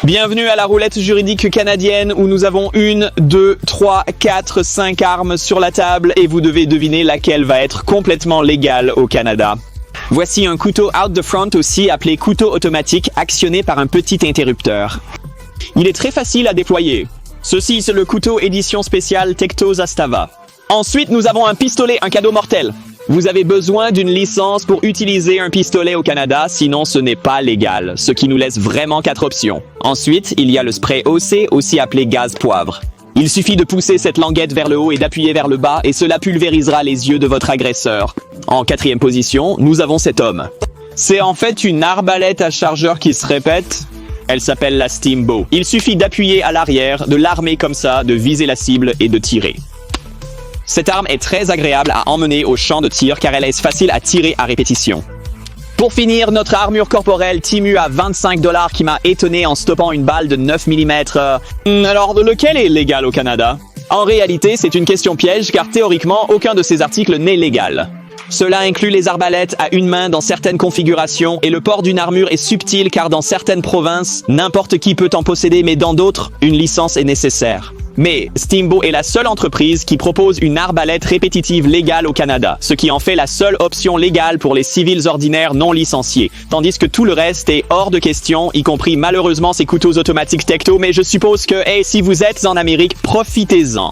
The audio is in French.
Bienvenue à la roulette juridique canadienne où nous avons 1, 2, 3, 4, 5 armes sur la table et vous devez deviner laquelle va être complètement légale au Canada. Voici un couteau out the front, aussi appelé couteau automatique, actionné par un petit interrupteur. Il est très facile à déployer. Ceci, c'est le couteau édition spéciale Tecto Zastava. Ensuite, nous avons un pistolet, un cadeau mortel. Vous avez besoin d'une licence pour utiliser un pistolet au Canada, sinon ce n'est pas légal, ce qui nous laisse vraiment 4 options. Ensuite, il y a le spray OC, aussi appelé gaz poivre. Il suffit de pousser cette languette vers le haut et d'appuyer vers le bas, et cela pulvérisera les yeux de votre agresseur. En 4e position, nous avons cet homme. C'est en fait une arbalète à chargeur qui se répète. Elle s'appelle la Steamboat. Il suffit d'appuyer à l'arrière, de l'armer comme ça, de viser la cible et de tirer. Cette arme est très agréable à emmener au champ de tir car elle est facile à tirer à répétition. Pour finir, notre armure corporelle Timu à 25$ qui m'a étonné en stoppant une balle de 9 mm. Alors, lequel est légal au Canada? En réalité, c'est une question piège car théoriquement, aucun de ces articles n'est légal. Cela inclut les arbalètes à une main dans certaines configurations et le port d'une armure est subtil car dans certaines provinces, n'importe qui peut en posséder mais dans d'autres, une licence est nécessaire. Mais Steamboat est la seule entreprise qui propose une arbalète répétitive légale au Canada, ce qui en fait la seule option légale pour les civils ordinaires non licenciés, tandis que tout le reste est hors de question, y compris malheureusement ces couteaux automatiques Tecto, mais je suppose que, si vous êtes en Amérique, profitez-en.